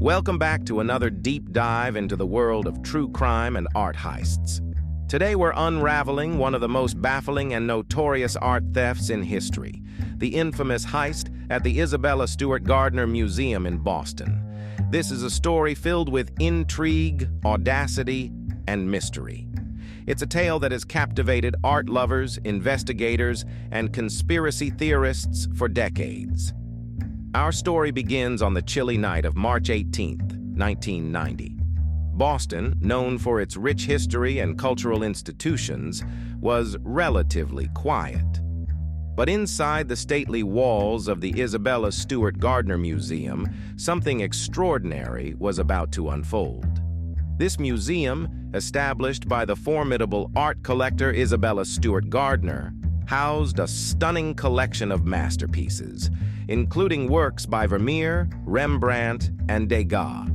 Welcome back to another deep dive into the world of true crime and art heists. Today we're unraveling one of the most baffling and notorious art thefts in history, the infamous heist at the Isabella Stewart Gardner Museum in Boston. This is a story filled with intrigue, audacity, and mystery. It's a tale that has captivated art lovers, investigators, and conspiracy theorists for decades. Our story begins on the chilly night of March 18, 1990. Boston, known for its rich history and cultural institutions, was relatively quiet. But inside the stately walls of the Isabella Stewart Gardner Museum, something extraordinary was about to unfold. This museum, established by the formidable art collector Isabella Stewart Gardner, housed a stunning collection of masterpieces, including works by Vermeer, Rembrandt, and Degas.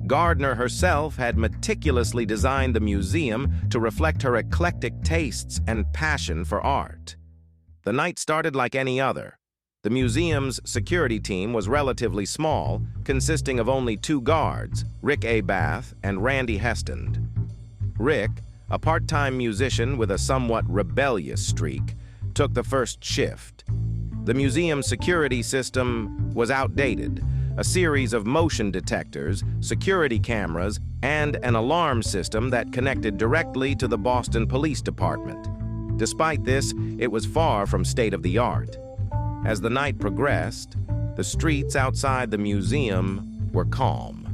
Gardner herself had meticulously designed the museum to reflect her eclectic tastes and passion for art. The night started like any other. The museum's security team was relatively small, consisting of only 2 guards, Rick A. Bath and Randy Hestond. Rick, a part-time musician with a somewhat rebellious streak, took the first shift. The museum's security system was outdated. A series of motion detectors, security cameras, and an alarm system that connected directly to the Boston Police Department. Despite this, it was far from state-of-the-art. As the night progressed, the streets outside the museum were calm.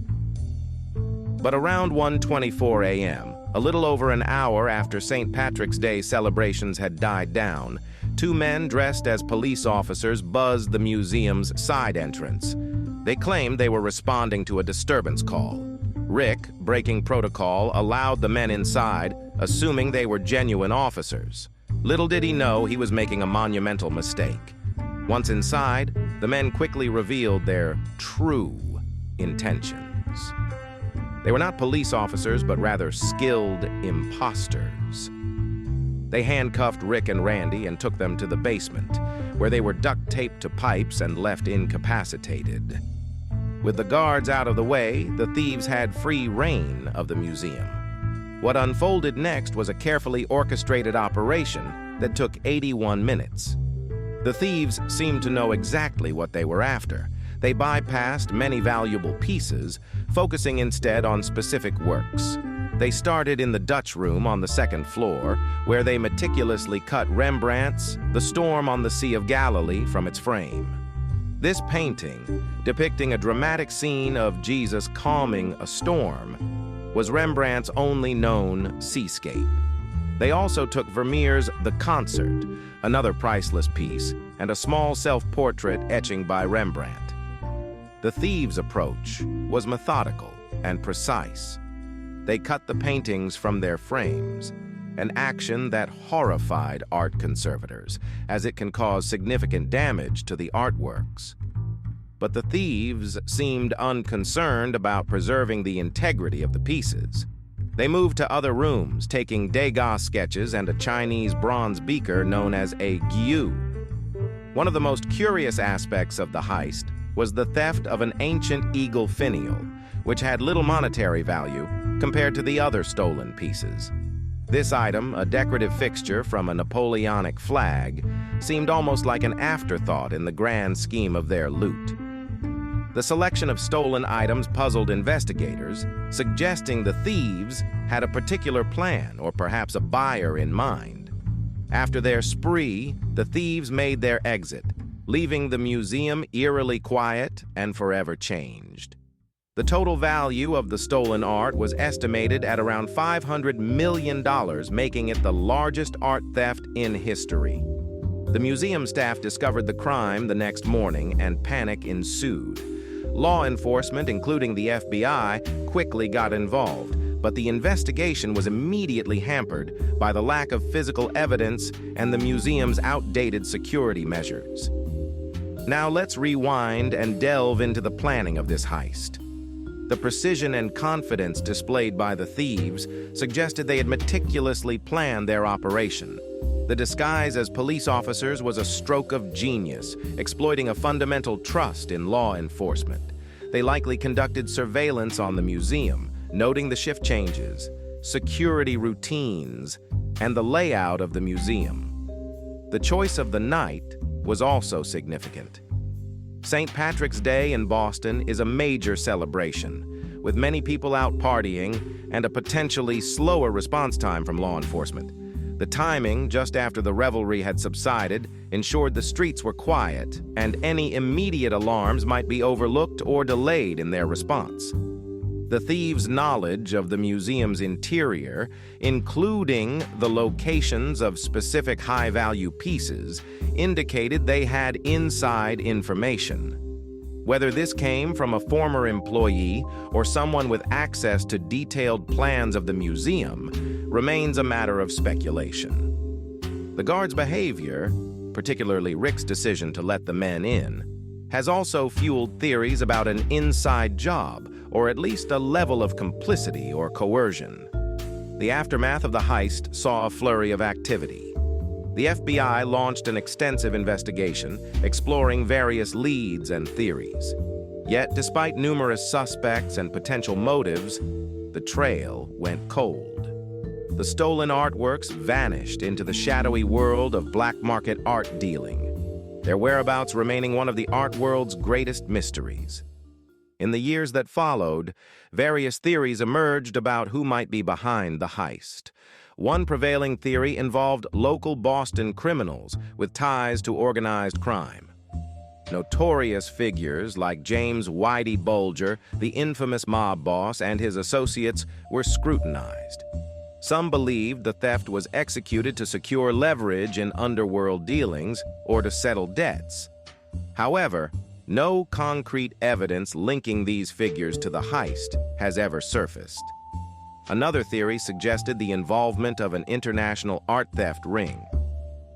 But around 1:24 a.m., a little over an hour after St. Patrick's Day celebrations had died down, 2 men dressed as police officers buzzed the museum's side entrance. They claimed they were responding to a disturbance call. Rick, breaking protocol, allowed the men inside, assuming they were genuine officers. Little did he know he was making a monumental mistake. Once inside, the men quickly revealed their true intentions. They were not police officers, but rather skilled imposters. They handcuffed Rick and Randy and took them to the basement, where they were duct-taped to pipes and left incapacitated. With the guards out of the way, the thieves had free rein of the museum. What unfolded next was a carefully orchestrated operation that took 81 minutes. The thieves seemed to know exactly what they were after. They bypassed many valuable pieces, focusing instead on specific works. They started in the Dutch room on the 2nd floor, where they meticulously cut Rembrandt's The Storm on the Sea of Galilee from its frame. This painting, depicting a dramatic scene of Jesus calming a storm, was Rembrandt's only known seascape. They also took Vermeer's The Concert, another priceless piece, and a small self-portrait etching by Rembrandt. The thieves' approach was methodical and precise. They cut the paintings from their frames, an action that horrified art conservators, as it can cause significant damage to the artworks. But the thieves seemed unconcerned about preserving the integrity of the pieces. They moved to other rooms, taking Degas sketches and a Chinese bronze beaker known as a gyu. One of the most curious aspects of the heist was the theft of an ancient eagle finial, which had little monetary value compared to the other stolen pieces. This item, a decorative fixture from a Napoleonic flag, seemed almost like an afterthought in the grand scheme of their loot. The selection of stolen items puzzled investigators, suggesting the thieves had a particular plan or perhaps a buyer in mind. After their spree, the thieves made their exit, leaving the museum eerily quiet and forever changed. The total value of the stolen art was estimated at around $500 million, making it the largest art theft in history. The museum staff discovered the crime the next morning, and panic ensued. Law enforcement, including the FBI, quickly got involved, but the investigation was immediately hampered by the lack of physical evidence and the museum's outdated security measures. Now let's rewind and delve into the planning of this heist. The precision and confidence displayed by the thieves suggested they had meticulously planned their operation. The disguise as police officers was a stroke of genius, exploiting a fundamental trust in law enforcement. they likely conducted surveillance on the museum, noting the shift changes, security routines, and the layout of the museum. The choice of the night was also significant. St. Patrick's Day in Boston is a major celebration, with many people out partying and a potentially slower response time from law enforcement. The timing, just after the revelry had subsided, ensured the streets were quiet and any immediate alarms might be overlooked or delayed in their response. The thieves' knowledge of the museum's interior, including the locations of specific high-value pieces, indicated they had inside information. Whether this came from a former employee or someone with access to detailed plans of the museum remains a matter of speculation. The guards' behavior, particularly Rick's decision to let the men in, has also fueled theories about an inside job, or at least a level of complicity or coercion. The aftermath of the heist saw a flurry of activity. The FBI launched an extensive investigation, exploring various leads and theories. Yet, despite numerous suspects and potential motives, the trail went cold. The stolen artworks vanished into the shadowy world of black market art dealing, their whereabouts remaining one of the art world's greatest mysteries. In the years that followed, various theories emerged about who might be behind the heist. One prevailing theory involved local Boston criminals with ties to organized crime. Notorious figures like James Whitey Bulger, the infamous mob boss, and his associates were scrutinized. Some believed the theft was executed to secure leverage in underworld dealings or to settle debts. However, no concrete evidence linking these figures to the heist has ever surfaced. Another theory suggested the involvement of an international art theft ring.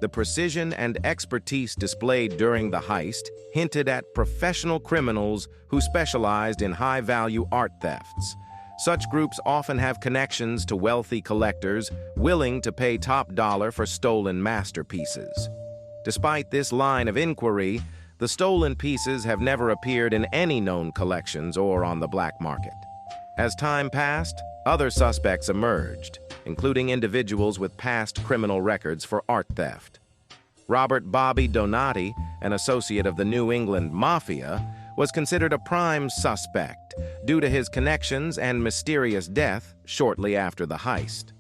The precision and expertise displayed during the heist hinted at professional criminals who specialized in high-value art thefts. Such groups often have connections to wealthy collectors willing to pay top dollar for stolen masterpieces. Despite this line of inquiry, the stolen pieces have never appeared in any known collections or on the black market. As time passed, other suspects emerged, including individuals with past criminal records for art theft. Robert Bobby Donati, an associate of the New England Mafia, was considered a prime suspect due to his connections and mysterious death shortly after the heist.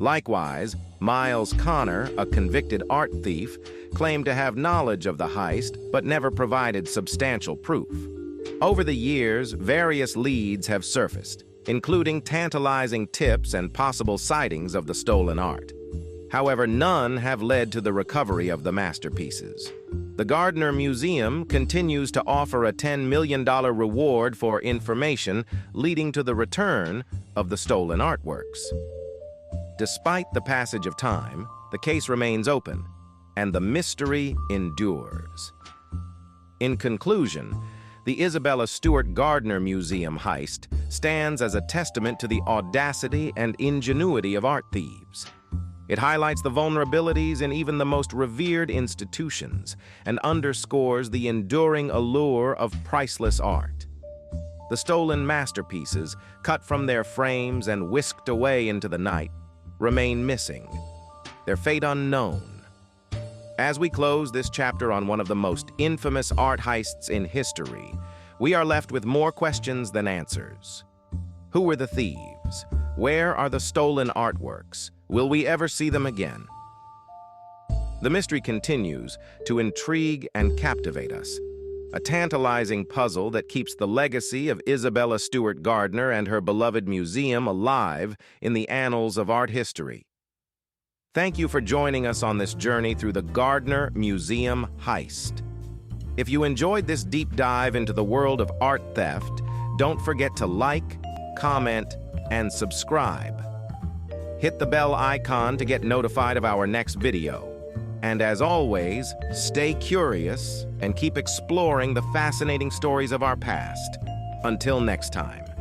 Likewise, Miles Connor, a convicted art thief, claimed to have knowledge of the heist but never provided substantial proof. Over the years, various leads have surfaced, including tantalizing tips and possible sightings of the stolen art. However, none have led to the recovery of the masterpieces. The Gardner Museum continues to offer a $10 million reward for information leading to the return of the stolen artworks. Despite the passage of time, the case remains open, and the mystery endures. In conclusion, the Isabella Stewart Gardner Museum heist stands as a testament to the audacity and ingenuity of art thieves. It highlights the vulnerabilities in even the most revered institutions and underscores the enduring allure of priceless art. The stolen masterpieces, cut from their frames and whisked away into the night, remain missing, their fate unknown. As we close this chapter on one of the most infamous art heists in history, we are left with more questions than answers. Who were the thieves? Where are the stolen artworks? Will we ever see them again? The mystery continues to intrigue and captivate us, a tantalizing puzzle that keeps the legacy of Isabella Stewart Gardner and her beloved museum alive in the annals of art history. Thank you for joining us on this journey through the Gardner Museum heist. If you enjoyed this deep dive into the world of art theft, don't forget to like, comment, and subscribe. Hit the bell icon to get notified of our next video. And as always, stay curious and keep exploring the fascinating stories of our past. Until next time.